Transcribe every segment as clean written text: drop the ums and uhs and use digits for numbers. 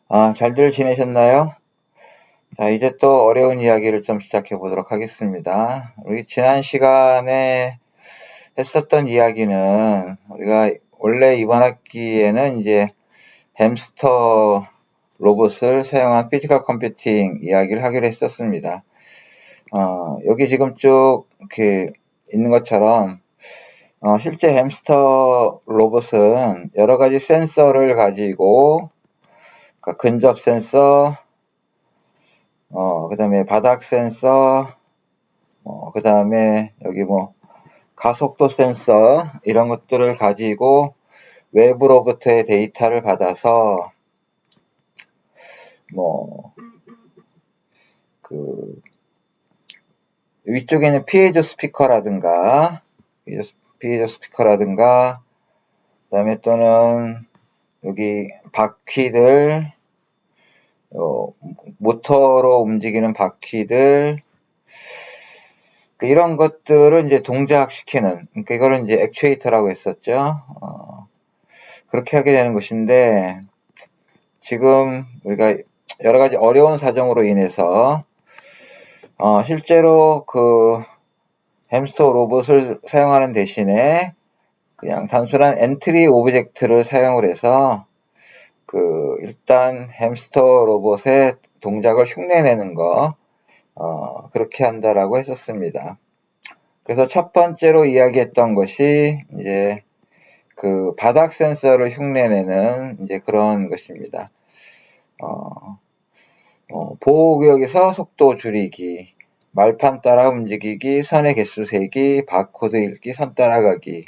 잘들 지내셨나요? 자, 이제 또 어려운 이야기를 좀 시작해 보도록 하겠습니다. 우리 지난 시간에 했었던 이야기는 우리가 원래 이번 학기에는 이제 햄스터 로봇을 사용한 피지컬 컴퓨팅 이야기를 하기로 했었습니다. 여기 지금 쭉 이렇게 있는 것처럼 실제 햄스터 로봇은 여러 가지 센서를 가지고 그러니까 근접 센서, 그 다음에 바닥 센서, 그 다음에 여기 가속도 센서, 이런 것들을 가지고 외부로부터의 데이터를 받아서, 위쪽에는 피에조 스피커라든가, 그 다음에 또는 여기 바퀴들, 모터로 움직이는 바퀴들, 이런 것들을 이제 동작시키는, 그러니까 이거를 이제 액추에이터라고 했었죠. 그렇게 하게 되는 것인데, 지금 우리가 여러 가지 어려운 사정으로 인해서, 실제로 그 햄스터 로봇을 사용하는 대신에 그냥 단순한 엔트리 오브젝트를 사용을 해서 일단 햄스터 로봇의 동작을 흉내내는 거, 그렇게 한다라고 했었습니다. 그래서 첫 번째로 이야기했던 것이 이제 그 바닥 센서를 흉내내는 이제 그런 것입니다. 보호구역에서 속도 줄이기, 말판 따라 움직이기, 선의 개수 세기, 바코드 읽기, 선 따라가기,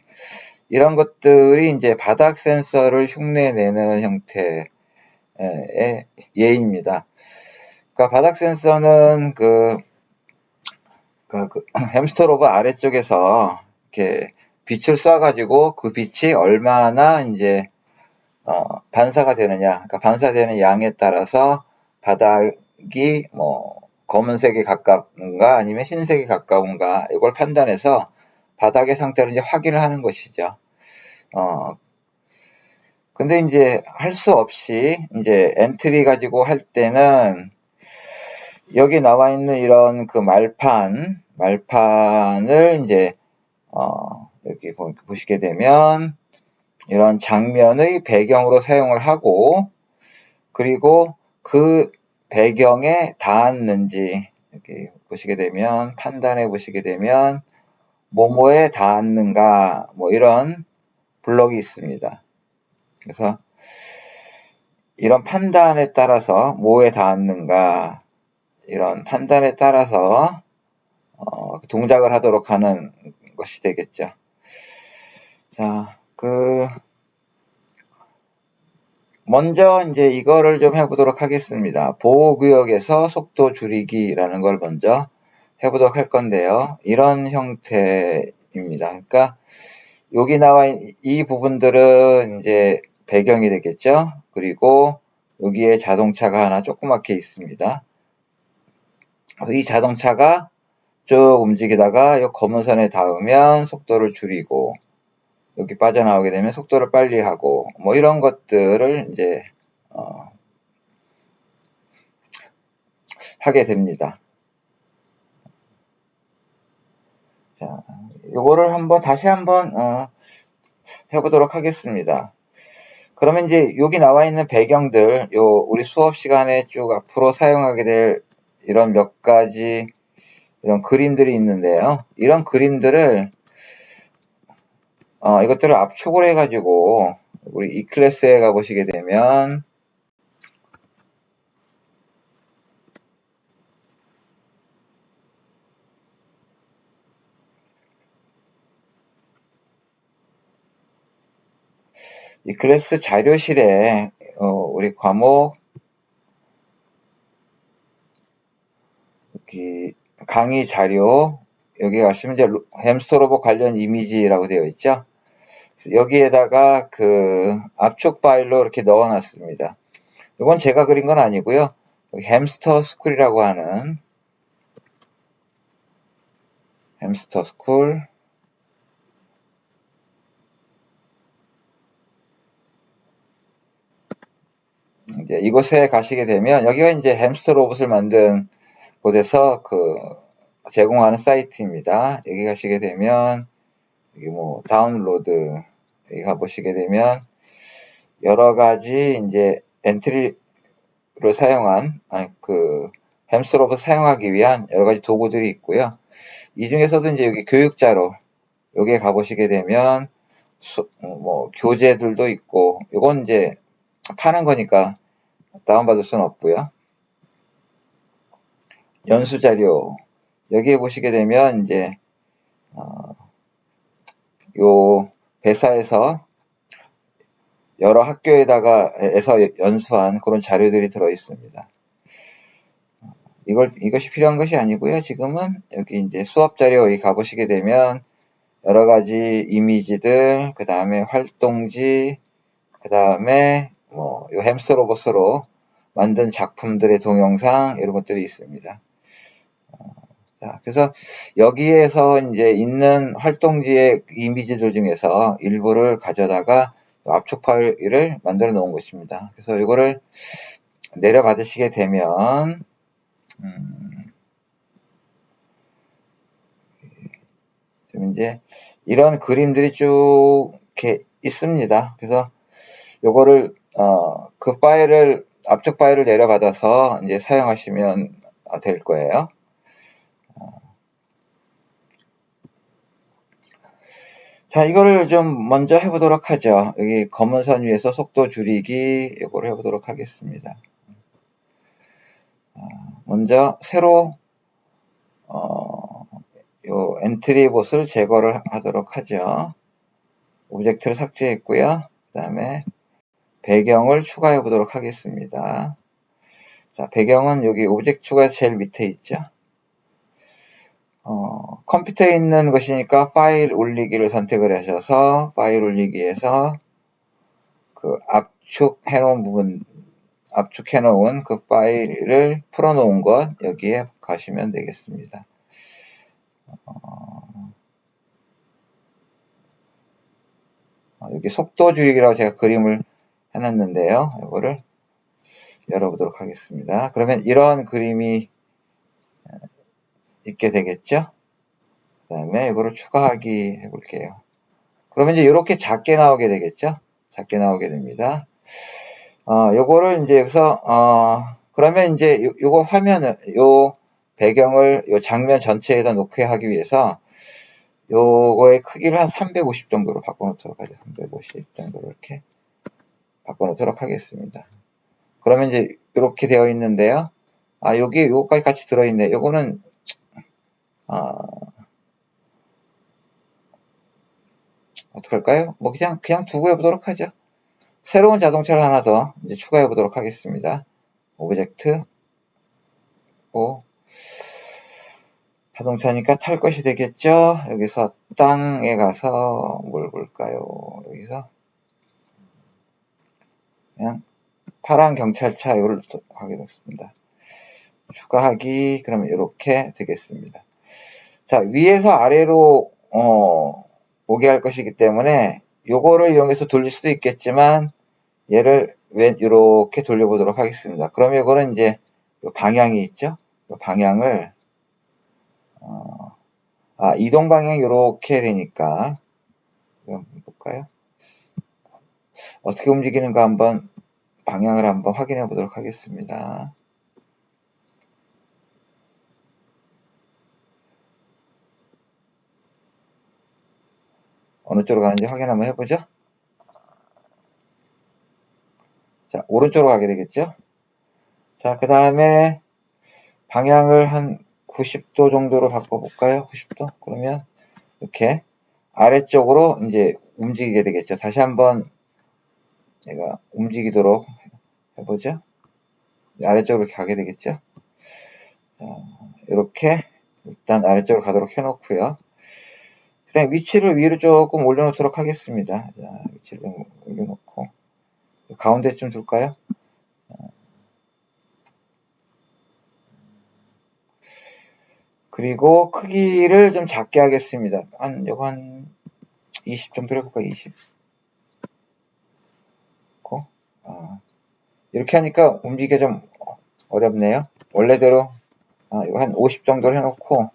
이런 것들이 이제 바닥 센서를 흉내내는 형태의 예입니다. 그러니까 바닥 센서는 햄스터 로봇 아래쪽에서 이렇게 빛을 쏴가지고 그 빛이 얼마나 이제 반사가 되느냐, 그러니까 반사되는 양에 따라서 바닥이 검은색에 가까운가 아니면 흰색에 가까운가 이걸 판단해서 바닥의 상태를 이제 확인을 하는 것이죠. 근데 이제 할 수 없이 이제 엔트리 가지고 할 때는 여기 나와 있는 이런 그 말판을 이제 여기 보시게 되면 이런 장면의 배경으로 사용을 하고, 그리고 그 배경에 닿았는지 여기 보시게 되면 판단해 보시게 되면 뭐뭐에 닿았는가 이런 블럭이 있습니다. 그래서 이런 판단에 따라서 뭐에 닿았는가, 이런 판단에 따라서 동작을 하도록 하는 것이 되겠죠. 자, 먼저 이제 이거를 좀 해보도록 하겠습니다. 보호구역에서 속도 줄이기라는 걸 먼저 해보도록 할 건데요. 이런 형태입니다. 그러니까 여기 나와 이 부분들은 이제 배경이 되겠죠. 그리고 여기에 자동차가 하나 조그맣게 있습니다. 이 자동차가 쭉 움직이다가 이 검은 선에 닿으면 속도를 줄이고, 여기 빠져나오게 되면 속도를 빨리 하고, 이런 것들을 이제 하게 됩니다. 자, 요거를 다시 한번 해보도록 하겠습니다. 그러면 이제 여기 나와 있는 배경들, 우리 수업 시간에 쭉 앞으로 사용하게 될 이런 몇 가지 이런 그림들이 있는데요. 이런 그림들을 이것들을 압축을 해가지고 우리 이 클래스에 가보시게 되면 이 클래스 자료실에 우리 과목 여기 강의 자료 여기 가시면 이제 햄스터 로봇 관련 이미지라고 되어 있죠. 여기에다가 압축 파일로 이렇게 넣어 놨습니다. 이건 제가 그린 건 아니고요. 햄스터 스쿨이라고 하는 햄스터 스쿨, 이제 이곳에 가시게 되면 여기가 이제 햄스터 로봇을 만든 곳에서 제공하는 사이트입니다. 여기 가시게 되면 여기 뭐 다운로드 여기 가보시게 되면 여러 가지 이제 엔트리를 사용한 햄스터 로봇 사용하기 위한 여러 가지 도구들이 있고요. 이 중에서도 이제 여기 교육자료 여기에 가보시게 되면 뭐 교재들도 있고 이건 이제 파는 거니까 다운받을 수는 없고요. 연수자료 여기에 보시게 되면 이제 요 회사에서 여러 학교에서 연수한 그런 자료들이 들어 있습니다. 이것이 필요한 것이 아니고요. 지금은 여기 이제 수업 자료 여기 가보시게 되면 여러 가지 이미지들, 그 다음에 활동지, 그 다음에 뭐 요 햄스터 로봇으로 만든 작품들의 동영상 이런 것들이 있습니다. 자, 그래서 여기에서 이제 있는 활동지의 이미지들 중에서 일부를 가져다가 압축 파일을 만들어 놓은 것입니다. 그래서 이거를 내려받으시게 되면 좀 이제 이런 그림들이 쭉 이렇게 있습니다. 그래서 요거를 그 파일을 압축 파일을 내려받아서 이제 사용하시면 될 거예요. 자, 이거를 좀 먼저 해보도록 하죠. 여기 검은 선 위에서 속도 줄이기 이거를 해보도록 하겠습니다. 먼저 새로 요 엔트리 봇을 제거를 하도록 하죠. 오브젝트를 삭제했고요. 그 다음에 배경을 추가해 보도록 하겠습니다. 자, 배경은 여기 오브젝트 추가해서 제일 밑에 있죠. 컴퓨터에 있는 것이니까 파일 올리기를 선택을 하셔서 파일 올리기에서 압축해 놓은 그 파일을 풀어 놓은 것 여기에 가시면 되겠습니다. 여기 속도 줄이기라고 제가 그림을 해놨는데요. 이거를 열어보도록 하겠습니다. 그러면 이런 그림이 있게 되겠죠. 그 다음에 이거를 추가하기 해볼게요. 그러면 이제 이렇게 작게 나오게 되겠죠. 작게 나오게 됩니다. 요거를 이제 여기서 그러면 이제 요거 화면을 요 배경을 요 장면 전체에다 놓게 하기 위해서 요거의 크기를 한 350 정도로 바꿔놓도록 하죠. 350 정도로 이렇게 바꿔놓도록 하겠습니다. 그러면 이제 이렇게 되어 있는데요. 여기 요거까지 같이 들어있네. 요거는 어떡할까요? 뭐 그냥 두고 해보도록 하죠. 새로운 자동차를 하나 더 이제 추가해 보도록 하겠습니다. 오브젝트 자동차니까 탈 것이 되겠죠. 여기서 땅에 가서 뭘 볼까요? 여기서 그냥 파란 경찰차 이걸 하게 됐습니다. 추가하기 그러면 이렇게 되겠습니다. 자, 위에서 아래로 오게 할 것이기 때문에 요거를 이용해서 돌릴 수도 있겠지만 얘를 이렇게 돌려보도록 하겠습니다. 그러면 이거는 이제 요 방향이 있죠. 요 방향을 이동 방향이 이렇게 되니까 볼까요? 어떻게 움직이는가 한번 방향을 한번 확인해 보도록 하겠습니다. 어느 쪽으로 가는지 확인 한번 해보죠. 자, 오른쪽으로 가게 되겠죠. 자, 그 다음에 방향을 한 90도 정도로 바꿔볼까요? 90도? 그러면 이렇게 아래쪽으로 이제 움직이게 되겠죠. 다시 한번 얘가 움직이도록 해보죠. 아래쪽으로 가게 되겠죠. 자, 이렇게 일단 아래쪽으로 가도록 해놓고요. 그 다음에 위치를 위로 조금 올려놓도록 하겠습니다. 자, 위치를 좀 올려놓고 가운데쯤 둘까요? 그리고 크기를 좀 작게 하겠습니다. 요거 한 20 정도 해볼까요? 20. 이렇게 하니까 움직이기가 좀 어렵네요. 원래대로 이거 한 50 정도로 해놓고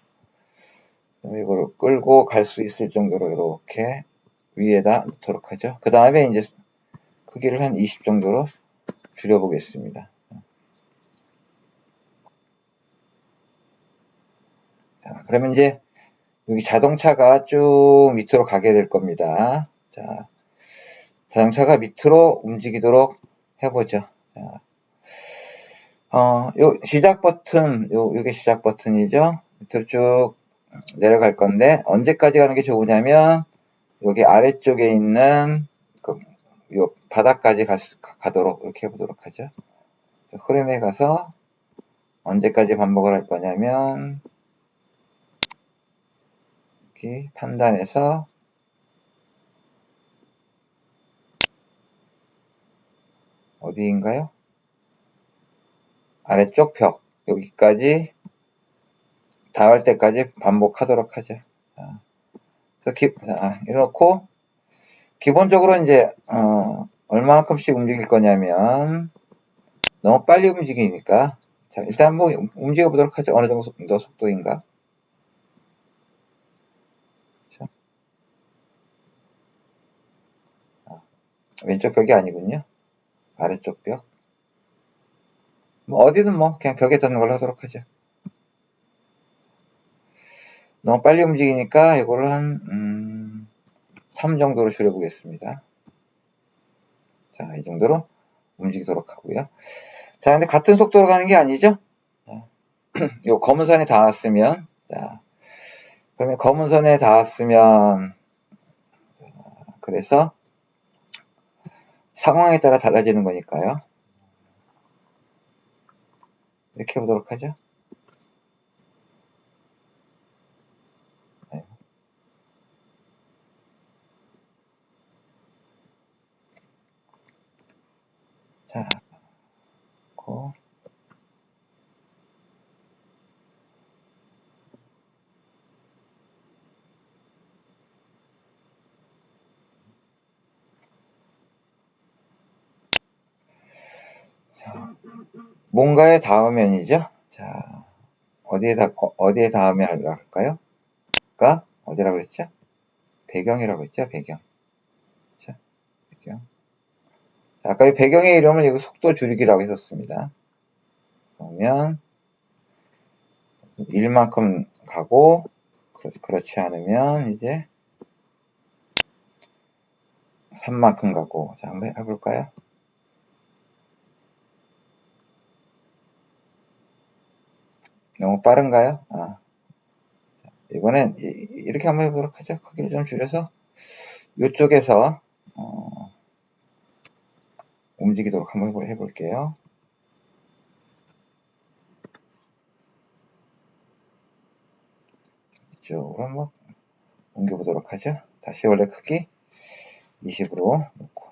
이걸 끌고 갈 수 있을 정도로 이렇게 위에다 놓도록 하죠. 그 다음에 이제 크기를 한 20 정도로 줄여보겠습니다. 자, 그러면 이제 여기 자동차가 쭉 밑으로 가게 될 겁니다. 자, 자동차가 밑으로 움직이도록 해보죠. 자, 요 시작 버튼, 요게 시작 버튼이죠. 밑으로 쭉 내려갈 건데, 언제까지 가는 게 좋으냐면, 여기 아래쪽에 있는, 요 바닥까지 가도록, 이렇게 해보도록 하죠. 흐름에 가서, 언제까지 반복을 할 거냐면, 이렇게 판단해서, 어디인가요? 아래쪽 벽, 여기까지 닿을 때까지 반복하도록 하죠. 그래서 이렇고, 기본적으로 이제, 얼마만큼씩 움직일 거냐면, 너무 빨리 움직이니까, 자, 일단 뭐, 움직여 보도록 하죠. 어느 정도 속도인가. 자, 왼쪽 벽이 아니군요. 아래쪽 벽. 뭐, 어디든 뭐, 그냥 벽에 닿는 걸로 하도록 하죠. 너무 빨리 움직이니까, 이거를 한, 3 정도로 줄여보겠습니다. 자, 이 정도로 움직이도록 하고요. 자, 근데 같은 속도로 가는 게 아니죠? 요 검은 선에 닿았으면, 자, 그러면 검은 선에 닿았으면, 그래서 상황에 따라 달라지는 거니까요. 이렇게 해보도록 하죠. 네. 자, 자, 뭔가에 닿으면이죠. 자, 어디에 닿으면 할까요? 어디라고 그랬죠? 배경이라고 했죠, 배경. 자, 배경. 자, 아까 이 배경의 이름을 여기 속도 줄이기라고 했었습니다. 그러면 1만큼 가고, 그렇지 않으면 이제 3만큼 가고. 자, 한번 해볼까요? 너무 빠른가요? 이번엔 이렇게 한번 해보도록 하죠. 크기를 좀 줄여서 이쪽에서 움직이도록 한번 해볼게요. 이쪽으로 한번 옮겨보도록 하죠. 다시 원래 크기 20으로 놓고.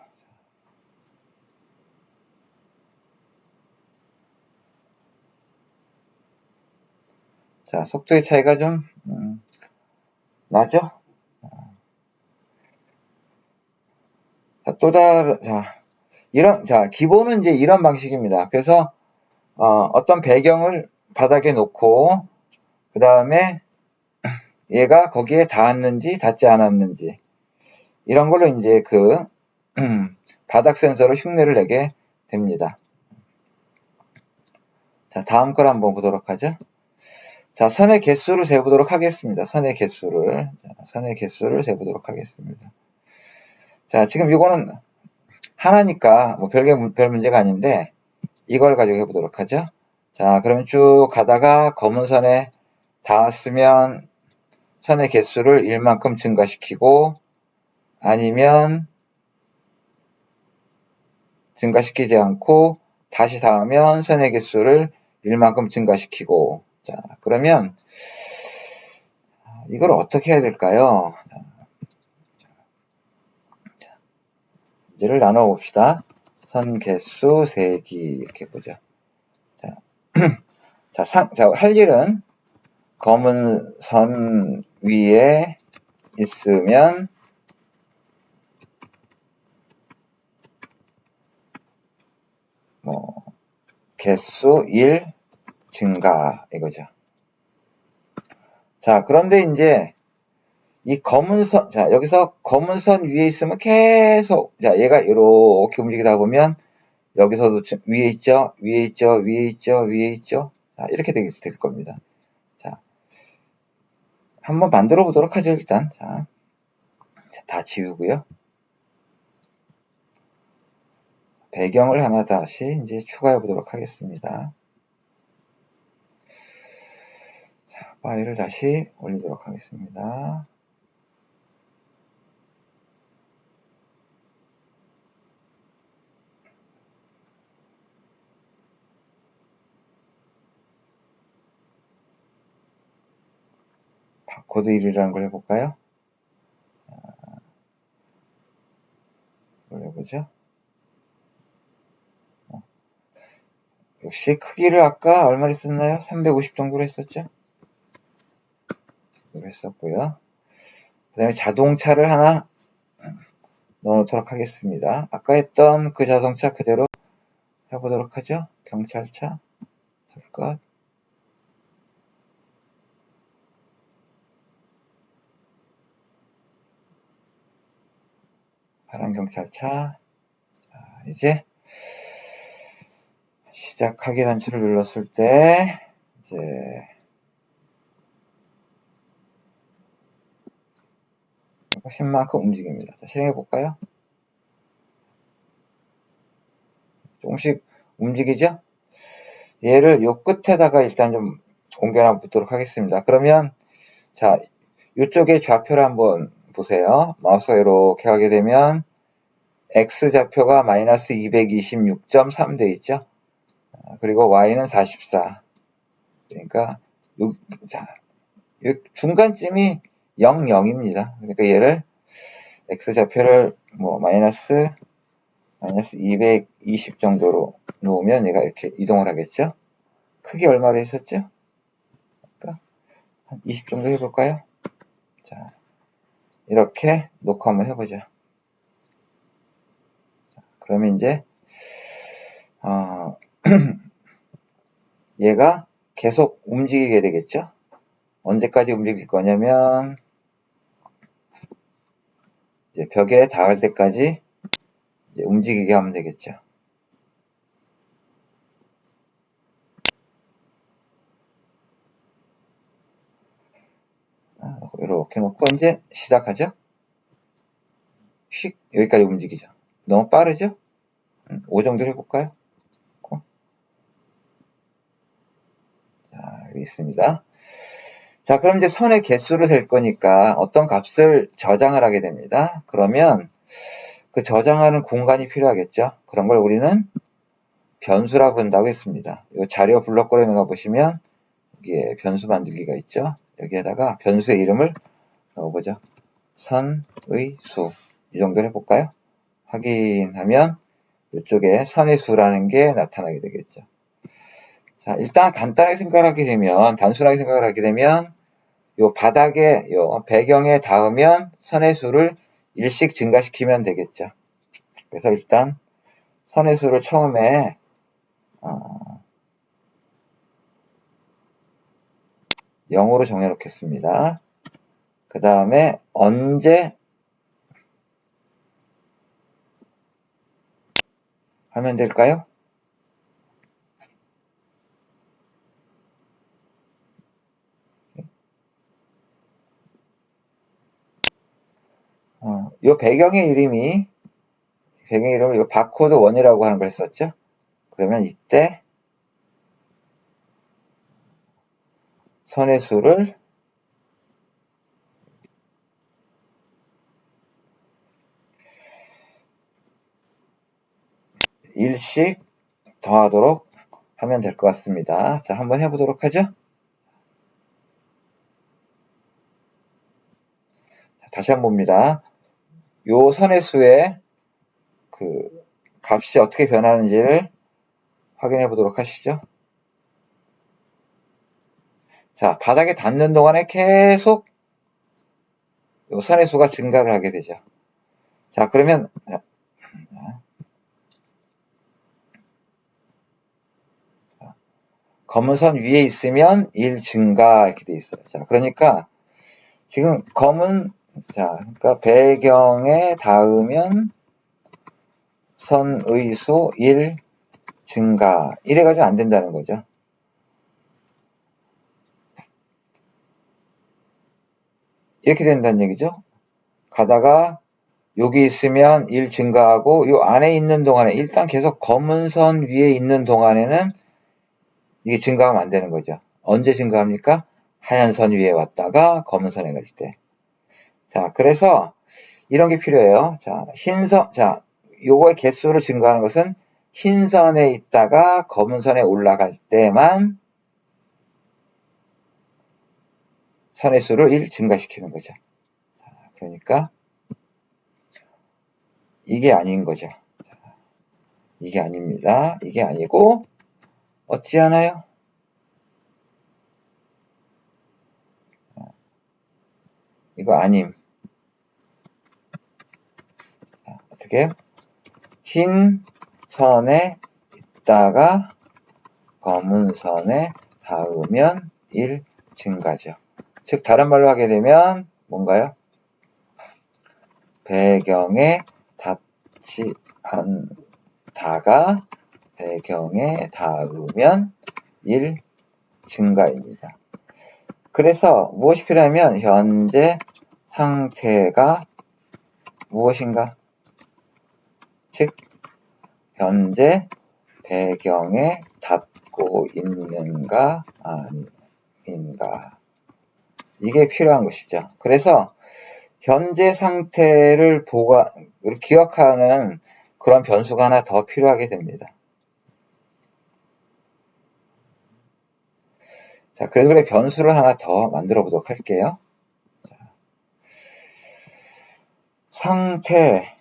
자, 속도의 차이가 좀 나죠? 자, 기본은 이제 이런 방식입니다. 그래서 어떤 배경을 바닥에 놓고 그 다음에 얘가 거기에 닿았는지 닿지 않았는지 이런 걸로 이제 그 바닥 센서로 흉내를 내게 됩니다. 자, 다음 걸 한번 보도록 하죠. 자, 선의 개수를 세보도록 하겠습니다. 선의 개수를 세보도록 하겠습니다. 자, 지금 이거는 하나니까 뭐 별 문제가 아닌데 이걸 가지고 해보도록 하죠. 자, 그러면 쭉 가다가 검은 선에 닿았으면 선의 개수를 1만큼 증가시키고 아니면 증가시키지 않고 다시 닿으면 선의 개수를 1만큼 증가시키고. 자, 그러면 이걸 어떻게 해야 될까요? 문제를 나눠 봅시다. 선 개수 세기 이렇게 보죠. 자, 할 일은 검은 선 위에 있으면 뭐 개수 1 증가 이거죠. 자, 그런데 이제 이 검은 선, 자, 여기서 검은 선 위에 있으면 계속, 자, 얘가 이렇게 움직이다 보면 여기서도 위에 있죠, 위에 있죠, 위에 있죠, 위에 있죠. 자, 이렇게 될 겁니다. 자, 한번 만들어 보도록 하죠, 일단. 자, 다 지우고요. 배경을 하나 다시 이제 추가해 보도록 하겠습니다. 자, 파일을 다시 올리도록 하겠습니다. 바코드 1이라는 걸 해볼까요? 이걸 해보죠. 역시 크기를 아까 얼마를 했었나요? 350 정도로 했었죠? 이걸 했었고요. 그 다음에 자동차를 하나 넣어놓도록 하겠습니다. 아까 했던 그 자동차 그대로 해보도록 하죠. 경찰차, 것 파란 경찰차. 자, 이제 시작하기 단추를 눌렀을 때 이제 신만큼 움직입니다. 자, 실행해 볼까요? 조금씩 움직이죠? 얘를 요 끝에다가 일단 좀 옮겨놔 보도록 하겠습니다. 그러면 자, 이쪽에 좌표를 한번 보세요. 마우스가 이렇게 가게 되면 X좌표가 마이너스 226.3 돼 있죠? 그리고 Y는 44. 그러니까 자, 중간쯤이 0, 0입니다. 그러니까 얘를 X좌표를 뭐 마이너스 220 정도로 놓으면 얘가 이렇게 이동을 하겠죠? 크기 얼마로 했었죠? 그러니까 한 20 정도 해볼까요? 자, 이렇게 놓고 한번 해보죠. 그러면 이제 얘가 계속 움직이게 되겠죠? 언제까지 움직일 거냐면 이제 벽에 닿을 때까지 이제 움직이게 하면 되겠죠. 이렇게 놓고 이제 시작하죠. 휙 여기까지 움직이죠. 너무 빠르죠? 5 정도 해볼까요? 자, 여기 있습니다. 자, 그럼 이제 선의 개수를 셀 거니까 어떤 값을 저장을 하게 됩니다. 그러면 그 저장하는 공간이 필요하겠죠. 그런 걸 우리는 변수라고 한다고 했습니다. 이 자료 블록그램에 가보시면 여기에 변수 만들기가 있죠. 여기에다가 변수의 이름을 넣어보죠. 선의 수. 이 정도로 해볼까요? 확인하면 이쪽에 선의 수라는 게 나타나게 되겠죠. 자, 일단 간단하게 생각하게 되면, 단순하게 생각을 하게 되면, 요 바닥에, 요 배경에 닿으면 선의 수를 1씩 증가시키면 되겠죠. 그래서 일단 선의 수를 처음에 0으로 정해 놓겠습니다. 그 다음에 언제 하면 될까요? 이 배경의 이름을 이거 바코드 1이라고 하는 걸 썼죠? 그러면 이때 선의 수를 1씩 더하도록 하면 될 것 같습니다. 자, 한번 해보도록 하죠. 다시 한번 봅니다. 요 선의 수의 그 값이 어떻게 변하는지를 확인해 보도록 하시죠. 자, 바닥에 닿는 동안에 계속 요 선의 수가 증가를 하게 되죠. 자, 그러면 검은 선 위에 있으면 1 증가 이렇게 돼 있어요. 자, 그러니까 지금 그러니까 배경에 닿으면 선의 수 1 증가. 이래가지고 안 된다는 거죠. 이렇게 된다는 얘기죠. 가다가 여기 있으면 1 증가하고 요 안에 있는 동안에 일단 계속 검은 선 위에 있는 동안에는 이게 증가하면 안 되는 거죠. 언제 증가합니까? 하얀 선 위에 왔다가 검은 선에 갈 때. 자, 그래서 이런 게 필요해요. 자, 요거의 개수를 증가하는 것은 흰 선에 있다가 검은 선에 올라갈 때만 선의 수를 1 증가시키는 거죠. 자, 그러니까 이게 아닌 거죠. 이게 아닙니다. 이게 아니고 어찌하나요? 이거 아님. 자, 어떻게 해요? 흰 선에 있다가 검은 선에 닿으면 1 증가죠. 즉 다른 말로 하게 되면 뭔가요? 배경에 닿지 않다가 배경에 닿으면 1 증가입니다. 그래서 무엇이 필요하면 현재 상태가 무엇인가? 즉 현재 배경에 닿고 있는가 아닌가, 이게 필요한 것이죠. 그래서 현재 상태를 기억하는 그런 변수가 하나 더 필요하게 됩니다. 자, 그래서 변수를 하나 더 만들어 보도록 할게요. 자, 상태,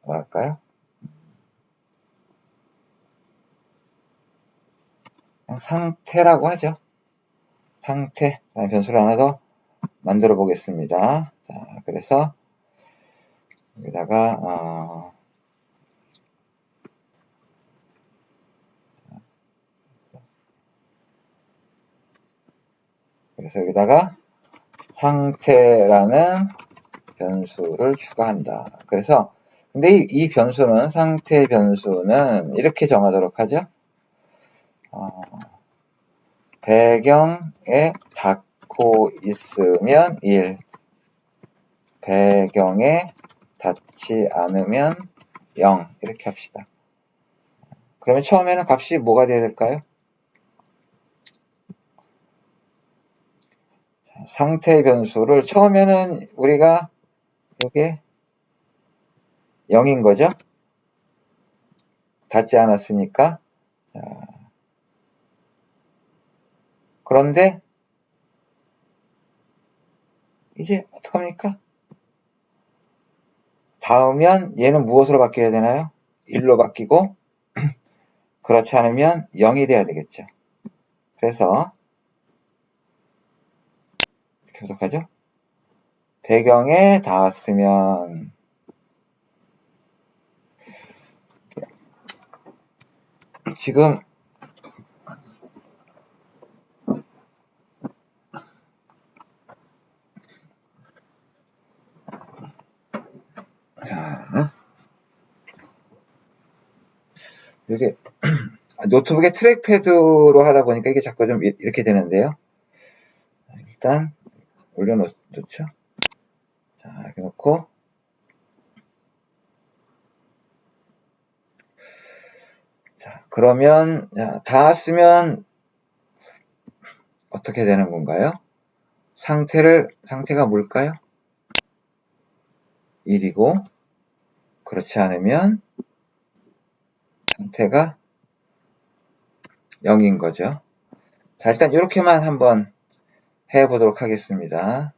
뭐랄까요? 상태라고 하죠. 상태라는 변수를 하나 더 만들어 보겠습니다. 자, 그래서 여기다가 그래서 여기다가 상태라는 변수를 추가한다. 그래서 근데 이 변수는 상태 변수는 이렇게 정하도록 하죠. 배경에 닿고 있으면 1, 배경에 닿지 않으면 0 이렇게 합시다. 그러면 처음에는 값이 뭐가 돼야 될까요? 상태 변수를 처음에는 우리가 이게 0인 거죠? 닿지 않았으니까. 자, 그런데 이제 어떡합니까? 닿으면 얘는 무엇으로 바뀌어야 되나요? 1로 바뀌고 그렇지 않으면 0이 돼야 되겠죠. 그래서 이렇게 해석하죠. 배경에 닿았으면 지금 이게 노트북에 트랙패드로 하다 보니까 이게 자꾸 좀 이렇게 되는데요. 일단 올려놓죠. 자, 이렇게 놓고 자, 그러면 닿았으면 어떻게 되는 건가요? 상태가 뭘까요? 1이고 그렇지 않으면 상태가 0인 거죠. 자, 일단 이렇게만 한번 해보도록 하겠습니다.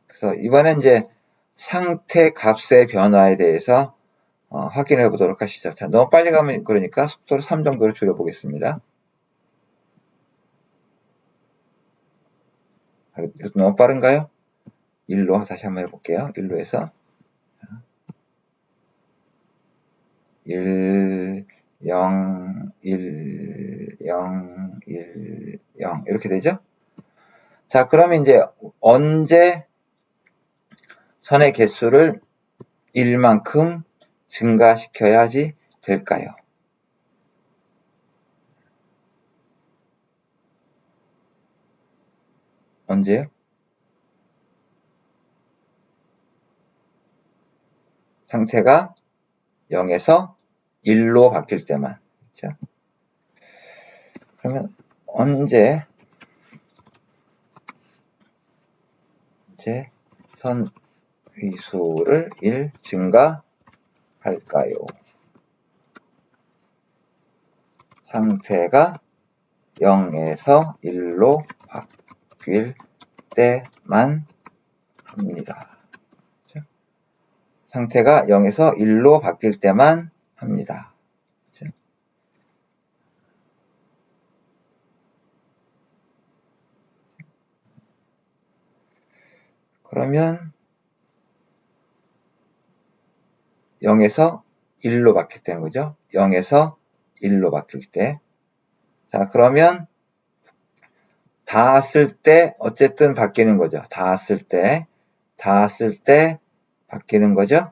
그래서 이번엔 이제 상태 값의 변화에 대해서 확인해 보도록 하시죠. 자, 너무 빨리 가면 그러니까 속도를 3 정도로 줄여보겠습니다. 이것도 너무 빠른가요? 1로 다시 한번 해볼게요. 1로 해서 1, 0, 1, 0, 1, 0 이렇게 되죠. 자, 그러면 이제 언제 선의 개수를 1만큼 증가시켜야지 될까요? 언제요? 상태가 0에서 1로 바뀔 때만. 그렇죠? 그러면 언제 선의수를 1 증가할까요? 상태가 0에서 1로 바뀔 때만 합니다. 그렇죠? 상태가 0에서 1로 바뀔 때만 합니다. 그렇죠? 그러면 0에서 1로 바뀔 때는 거죠. 0에서 1로 바뀔 때. 자, 그러면 닿았을 때 어쨌든 바뀌는 거죠. 닿았을 때 바뀌는 거죠.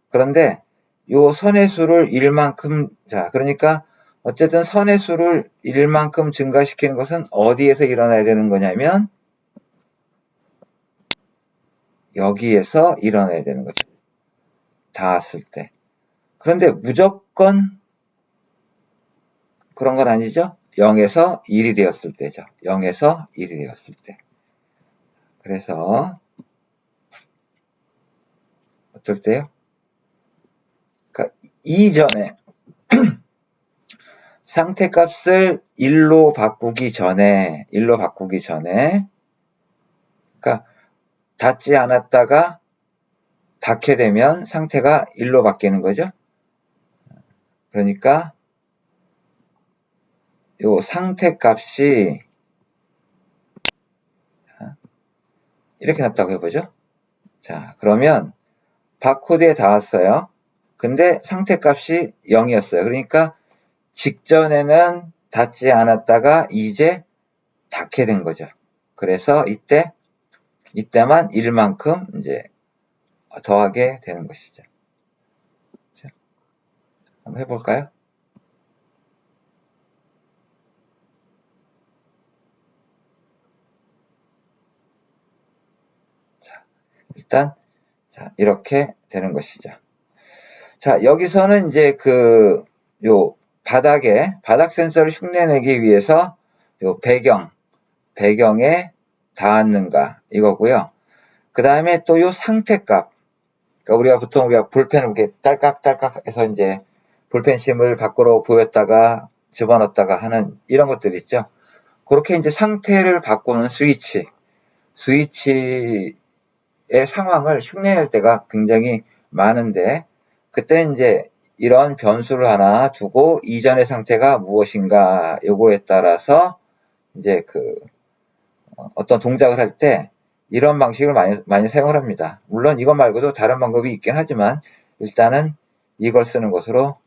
그런데 요 선의 수를 1만큼, 자, 그러니까 어쨌든 선의 수를 1만큼 증가시키는 것은 어디에서 일어나야 되는 거냐면 여기에서 일어나야 되는 거죠. 닿았을 때. 그런데 무조건 그런 건 아니죠. 0에서 1이 되었을 때죠. 0에서 1이 되었을 때. 그래서 어떨 때요? 그러니까 이전에 상태값을 1로 바꾸기 전에 그러니까 닿지 않았다가 닿게 되면 상태가 1로 바뀌는 거죠. 그러니까 요 상태값이 이렇게 났다고 해보죠. 자, 그러면 바코드에 닿았어요. 근데 상태값이 0이었어요. 그러니까 직전에는 닿지 않았다가 이제 닿게 된 거죠. 그래서 이때만 1만큼 이제 더하게 되는 것이죠. 자, 한번 해볼까요? 자, 일단 자, 이렇게 되는 것이죠. 자, 여기서는 이제 요 바닥 센서를 흉내내기 위해서 요 배경에 닿았는가 이거고요. 그 다음에 또 요 상태값. 그러니까 보통 우리가 볼펜을 이렇게 딸깍딸깍 해서 이제 볼펜심을 밖으로 보였다가 집어넣었다가 하는 이런 것들 있죠. 그렇게 이제 상태를 바꾸는 스위치의 상황을 흉내낼 때가 굉장히 많은데, 그때 이제 이런 변수를 하나 두고 이전의 상태가 무엇인가 요거에 따라서 이제 어떤 동작을 할 때 이런 방식을 많이 사용을 합니다. 물론 이것 말고도 다른 방법이 있긴 하지만 일단은 이걸 쓰는 것으로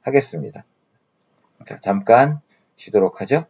하겠습니다. 자, 잠깐 쉬도록 하죠.